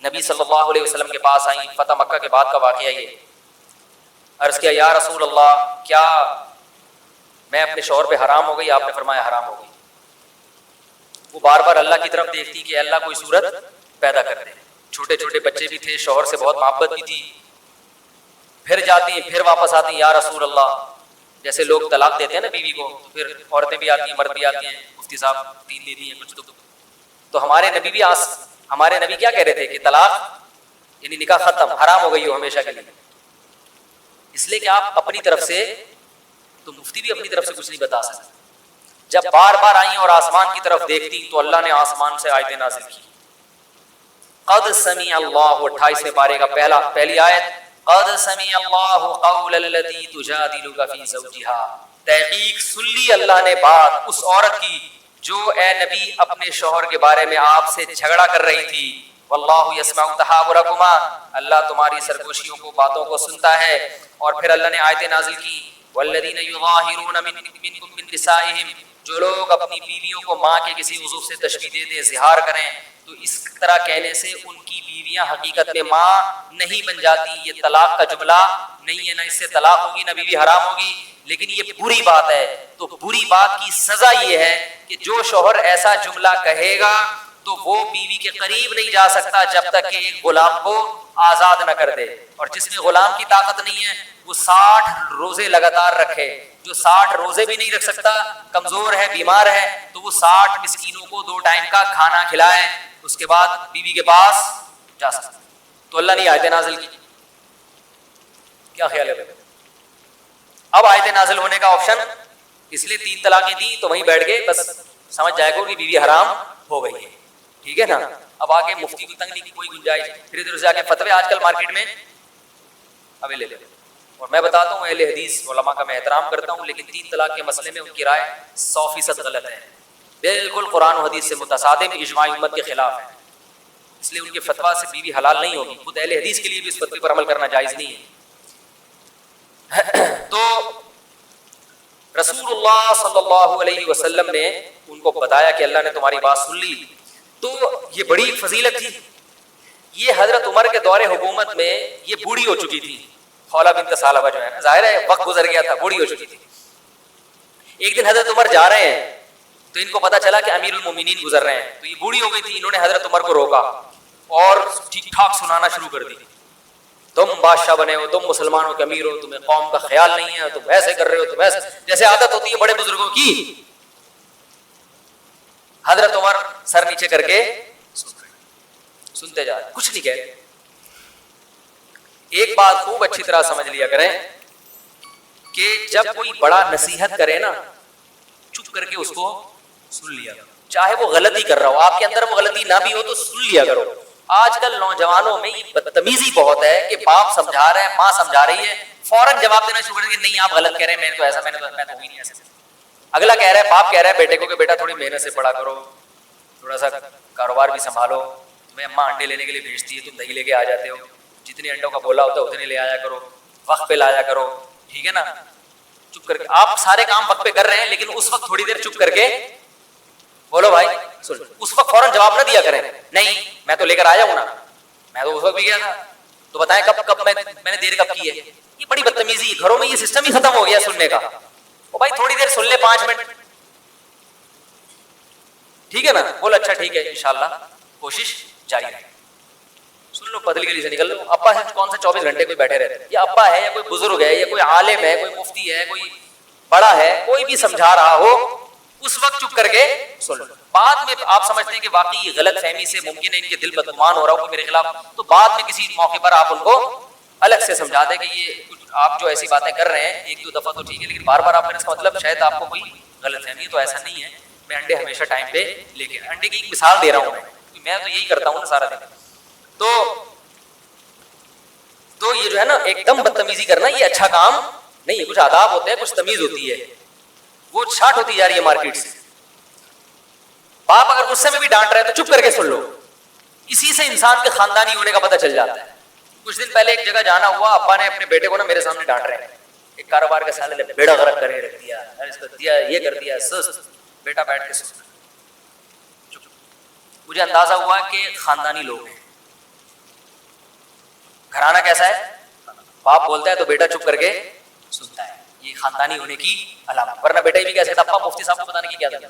نبی صلی اللہ علیہ وسلم کے پاس آئیں، فتح مکہ کے بعد کا واقعہ یہ. عرض کیا یا رسول اللہ کیا میں اپنے شوہر پہ حرام ہو گئی؟ آپ نے فرمایا حرام ہو گئی. وہ بار بار اللہ کی طرف دیکھتی کہ اللہ کوئی صورت پیدا کر دے. چھوٹے چھوٹے بچے بھی تھے، شوہر سے بہت محبت بھی تھی. پھر جاتی پھر واپس آتی، یا رسول اللہ. جیسے لوگ طلاق دیتے ہیں نا بیوی کو، پھر عورتیں بھی آتی ہیں، مرد بھی آتی ہیں، مفتی صاحب 3 دے دی ہیں کچھ تو ہمارے نبی کیا کہہ رہے تھے کہ طلاق یعنی نکاح ختم، حرام ہو گئی ہو ہمیشہ کے لیے. اس لیے کہ آپ اپنی طرف سے، تو مفتی بھی اپنی طرف سے کچھ نہیں بتا سکتے. جب بار بار آئیں اور آسمان کی طرف دیکھتی تو اللہ نے آسمان سے آیتیں نازل کی. قد سمع اللہ، 28ویں پارے کا پہلی آیت، قد سمع اللہ قول التي تجادلك في زوجها. تحقیق سن لی اللہ نے بات اس عورت کی جو اے نبی اپنے شوہر کے بارے میں آپ سے جھگڑا کر رہی تھی. واللہ یسمع تحاورکما، اللہ تمہاری سرگوشیوں کو، باتوں کو سنتا ہے. اور پھر اللہ نے آیتیں نازل کی، والذین یظاہرون منکم من نسائہم، جو لوگ اپنی بیویوں کو ماں کے کسی عضو سے تشبیہ دے دیں، اظہار کریں، تو اس طرح کہنے سے ان کی بیویاں حقیقت میں ماں نہیں بن جاتی. یہ طلاق کا جملہ نہیں ہے، نہ اس سے طلاق ہوگی نہ بیوی حرام ہوگی، لیکن یہ بری بات ہے. تو بری بات کی سزا یہ ہے کہ جو شوہر ایسا جملہ کہے گا تو وہ بیوی کے قریب نہیں جا سکتا جب تک کہ ایک غلام کو آزاد نہ کر دے. اور جس میں غلام کی طاقت نہیں ہے وہ 60 روزے لگاتار رکھے. جو 60 روزے بھی نہیں رکھ سکتا، کمزور ہے، بیمار ہے، تو وہ 60 مسکینوں کو 2 ٹائم کا کھانا کھلائے، اس کے بعد بیوی کے پاس جا سکتا. تو اللہ نے آیتیں نازل کی. کیا خیال ہے؟ اب آیتیں نازل ہونے کا آپشن اس لیے 3 طلاقیں دی تو وہیں بیٹھ گئے، بس سمجھ جائے گا کہ بیوی حرام ہو گئی ہے. ٹھیک ہے نا؟ اب آگے مفتی کو تنگ نہیں کی کوئی گنجائش. پھر ادھر سے آگے فتوے آج کل مارکیٹ میں اویلیبل. اور میں بتاتا ہوں اہل حدیث علماء کا میں احترام کرتا ہوں، لیکن 3 طلاق کے مسئلے میں ان کی رائے 100% غلط ہے، بالکل قرآن و حدیث سے متصادم، اجماع امت کے خلاف ہے. اس لیے ان کے فتویٰ سے بیوی حلال نہیں ہوگی. خود اہل حدیث کے لیے بھی اس فتوے پر عمل کرنا جائز نہیں ہے. تو رسول اللہ صلی اللہ علیہ وسلم نے ان کو بتایا کہ اللہ نے تمہاری بات سن لی. تو یہ بڑی فضیلت تھی. یہ حضرت عمر کے دور حکومت میں یہ بوڑھی ہو چکی تھی، خولہ بنت ثعلبہ جو ہے نا، ظاہر ہے وقت گزر گیا تھا، بوڑھی ہو چکی تھی. ایک دن حضرت عمر جا رہے ہیں تو ان کو پتا چلا کہ امیر المومنین گزر رہے ہیں. تو یہ بوڑھی ہو گئی تھی. انہوں نے حضرت عمر کو روکا اور ٹھیک ٹھاک سنانا شروع کر دی. تم بادشاہ بنے ہو، تم مسلمانوں کے امیر ہو، تمہیں قوم کا خیال نہیں ہے، تم ایسے کر رہے ہو، تم ایسے، جیسے عادت ہوتی ہے بڑے بزرگوں کی. حضرت عمر سر نیچے کر کے سنتے جا رہے، کچھ نہیں کہہ رہے. ایک بات خوب اچھی طرح سمجھ لیا کریں کہ جب کوئی بڑا نصیحت کرے نا، چپ کر کے اس کو سن لیا کرو. چاہے وہ غلطی کر رہا ہو، آپ کے اندر وہ غلطی نہ بھی ہو تو سن لیا کرو. آج کل نوجوانوں میں یہ بدتمیزی بہت ہے کہ باپ سمجھا رہا ہے، ماں سمجھا رہی ہے، فوراً جواب دینا شروع کر دیں کہ نہیں آپ غلط کہہ رہے ہیں، میں تو ایسا، میں تو ہوئی نہیں ایسا. اگلا کہہ رہا ہے، باپ کہہ رہا ہے بیٹے کو کہ بیٹا تھوڑی محنت سے پڑھا کرو، تھوڑا سا کاروبار بھی سنبھالو، تمہیں اماں انڈے لینے کے لیے بھیجتی ہے، تم دہی لے کے آ جاتے ہو، جتنے انڈوں کا بولا ہوتا ہے اتنے لے آیا کرو، وقت پہ لایا کرو. ٹھیک ہے نا؟ چپ کر کے آپ سارے کام وقت پہ کر رہے ہیں، لیکن اس وقت تھوڑی دیر چپ کر کے بولو بھائی سن. اس وقت فوراً جواب نہ دیا کریں، نہیں میں تو لے کر آیا ہوں نا، میں تو اس وقت بھی گیا تھا، تو بتائیں کب میں نے دیر کب کی ہے. یہ بڑی بدتمیزی ہے. گھروں میں یہ سسٹم ہی ختم ہو گیا سننے کا. او بھائی تھوڑی دیر سن لے، 5 منٹ. ٹھیک ہے نا؟ بول اچھا ٹھیک ہے، انشاءاللہ کوشش جاری رہے. سن لو، پتلی گلی سے نکل لو. ابا ہے کون سے 24 گھنٹے کوئی بیٹھے رہتے ہیں؟ یا ابا ہے یا کوئی بزرگ ہے یا کوئی عالم ہے، کوئی مفتی ہے، کوئی بڑا ہے، کوئی بھی سمجھا رہا ہو، اس وقت چپ کر کے سن لو. بعد میں آپ سمجھتے ہیں کہ واقعی غلط فہمی سے ممکن ہے ان کے دل بدگمان ہو رہا ہو میرے خلاف، تو بعد میں کسی موقع پر آپ ان کو الگ سے سمجھا دیں کہ یہ آپ جو ایسی باتیں کر رہے ہیں 1-2 دفعہ تو ٹھیک ہے، لیکن بار بار آپ کرنے کا مطلب شاید آپ کو کوئی غلط فہمی ہے. تو ایسا نہیں ہے، میں انڈے ہمیشہ ٹائم پہ لے کے، انڈے کی ایک مثال دے رہا ہوں میں تو یہی کرتا ہوں سارا دن. تو یہ جو ہے نا ایک دم بدتمیزی کرنا یہ اچھا کام نہیں ہے. کچھ آداب ہوتے ہیں، کچھ تمیز ہوتی ہے، وہ شارٹ ہوتی جا رہی ہے مارکیٹ سے. باپ اگر غصے میں بھی ڈانٹ رہے تو چپ کر کے سن لو. اسی سے انسان کے خاندانی ہونے کا پتہ چل جاتا ہے. کچھ دن پہلے ایک جگہ جانا ہوا، ابا نے اپنے بیٹے کو نا میرے سامنے ڈانٹ رہے ہیں، ایک کاروبار کے سالے نے بیڑا غرق کر کے رکھ دیا، اس کو دیا یہ کر دیا، سست. بیٹا بیٹھ کے سن. مجھے اندازہ ہوا کہ خاندانی لوگ ہیں. گھرانہ کیسا ہے؟ باپ بولتا ہے تو بیٹا چپ کر کے سنتا ہے، یہ خاندانی ہونے کی علامت. ورنہ بیٹا یہ بھی کہہ سکتا ابا مفتی صاحب کو بتانے کی کیا تھا.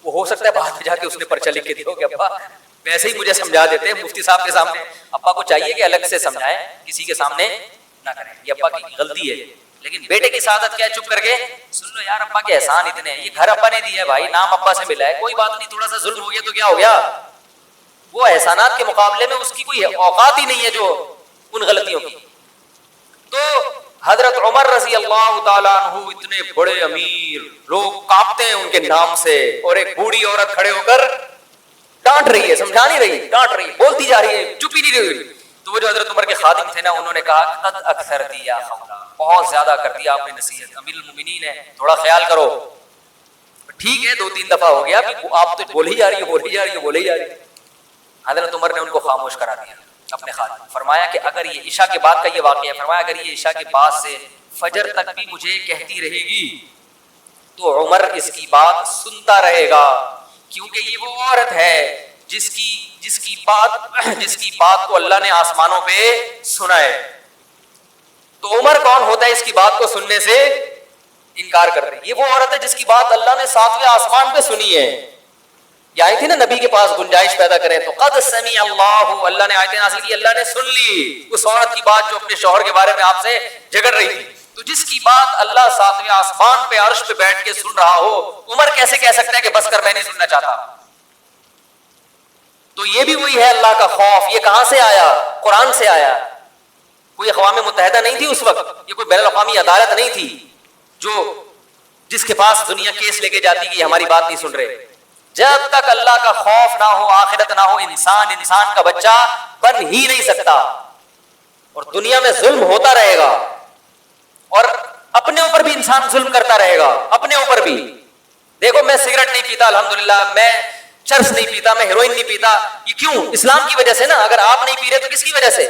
وہ ہو سکتا ہے بعد میں جا کے اس نے پرچہ لکھ کے دیا کہ ابا ویسے ہی مجھے سمجھا دیتے ہیں مفتی صاحب کے سامنے. ابا کو چاہیے کہ الگ سے سمجھائیں، کسی کے سامنے نہ کریں، یہ ابا کی غلطی ہے. لیکن بیٹے کی سعادت کیا ہے؟ چپ کر کے سن لو یار، ابا کے احسان اتنے ہیں، یہ گھر ابا نے دیا ہے بھائی، نام ابا سے ملا ہے، کوئی بات نہیں، تھوڑا سا ظلم ہو گیا تو کیا ہو گیا. وہ احسانات کے مقابلے میں اس کی کوئی اوقات ہی نہیں ہے جو ان غلطیوں کی. تو حضرت عمر رضی اللہ تعالیٰ عنہ اتنے بڑے امیر، لوگ کانپتے ہیں ان کے نام سے، اور ایک بوڑھی عورت کھڑے ہو کر ڈانٹ رہی ہے، سمجھا نہیں رہی، ڈانٹ رہی ہے، بولتی جا رہی ہے، چپ ہی نہیں رہی. تو وہ جو حضرت عمر کے خادم تھے نا، انہوں نے کہا قد اکثرتی یا خولا، بہت زیادہ کر دیا آپ نے نصیحت، امیر المومنین ہے، تھوڑا خیال کرو. ٹھیک ہے 2-3 دفعہ ہو گیا، آپ تو بول ہی جا رہی ہے، بول ہی جا رہی ہے، بول ہی جا رہی ہے. حضرت عمر نے ان کو خاموش کرا دیا اپنے خادم. فرمایا کہ اگر یہ عشاء کے بعد کا یہ واقعہ ہے، فرمایا اگر یہ عشاء کے بعد سے فجر تک بھی مجھے کہتی رہے گی تو عمر اس کی بات سنتا رہے گا، کیونکہ یہ وہ عورت ہے جس کی بات کو اللہ نے آسمانوں پہ سنا ہے. تو عمر کون ہوتا ہے اس کی بات کو سننے سے انکار کر رہی؟ یہ وہ عورت ہے جس کی بات اللہ نے 7ویں آسمان پہ سنی ہے. یہ آئی تھی نا نبی کے پاس گنجائش پیدا کریں تو قد سمع اللہ، اللہ نے آیتیں نازل کی، اللہ نے سن لی اس عورت کی بات جو اپنے شوہر کے بارے میں آپ سے جھگڑ رہی تھی. تو جس کی بات اللہ 7ویں آسمان پہ عرش پہ بیٹھ کے سن رہا ہو، عمر کیسے کہہ سکتا ہے کہ بس کر میں نہیں سننا چاہتا. تو یہ بھی وہی ہے اللہ کا خوف. یہ کہاں سے آیا؟ قرآن سے آیا. کوئی اقوام متحدہ نہیں تھی اس وقت، یہ کوئی بین الاقوامی عدالت نہیں تھی جس کے پاس دنیا کیس لے کے جاتی کہ ہماری بات نہیں سن رہے. جب تک اللہ کا خوف نہ ہو، آخرت نہ ہو، انسان کا بچہ بن ہی نہیں سکتا. اور دنیا میں ظلم ہوتا رہے گا، اور اپنے اوپر بھی انسان ظلم کرتا رہے گا، اپنے اوپر بھی. دیکھو میں سگریٹ نہیں پیتا الحمدللہ، میں چرس نہیں پیتا، میں ہیروئن نہیں پیتا. یہ کیوں؟ اسلام کی وجہ سے نا. اگر آپ نہیں پی رہے تو کس کی وجہ سے؟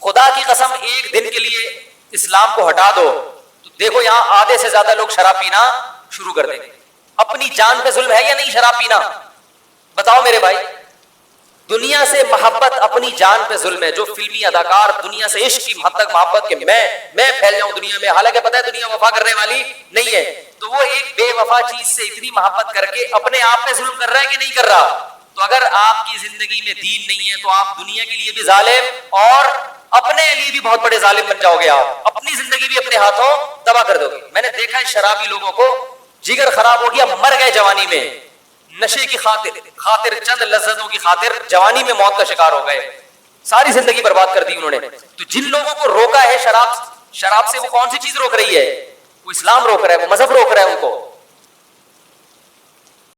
خدا کی قسم ایک دن کے لیے اسلام کو ہٹا دو تو دیکھو یہاں آدھے سے زیادہ لوگ شراب پینا شروع کر دیں گے. اپنی جان پہ ظلم ہے یا نہیں شراب پینا؟ بتاؤ میرے بھائی. دنیا سے محبت اپنی جان پہ ظلم ہے. جو فلمی اداکار دنیا سے عشق کی حد تک محبت کہ میں پھیل جاؤں دنیا میں، حالانکہ پتہ ہے دنیا وفا کرنے والی نہیں ہے، تو وہ ایک بے وفا چیز سے اتنی محبت کر کے اپنے آپ پہ ظلم کر رہا ہے کہ نہیں کر رہا. تو اگر آپ کی زندگی میں دین نہیں ہے تو آپ دنیا کے لیے بھی ظالم اور اپنے لیے بھی بہت بڑے ظالم بن جاؤ گے. آپ اپنی زندگی بھی اپنے ہاتھوں تباہ کر دو گے. میں نے دیکھا ہے شرابی لوگوں کو جگر خراب ہو گیا، مر گئے جوانی میں، نشے کی خاطر چند لذتوں کی خاطر جوانی میں موت کا شکار ہو گئے، ساری زندگی برباد کر دی انہوں نے. تو جن لوگوں کو روکا ہے شراب سے، وہ کون سی چیز روک رہی ہے؟ وہ اسلام روک رہا ہے، وہ مذہب روک رہا ہے ان کو.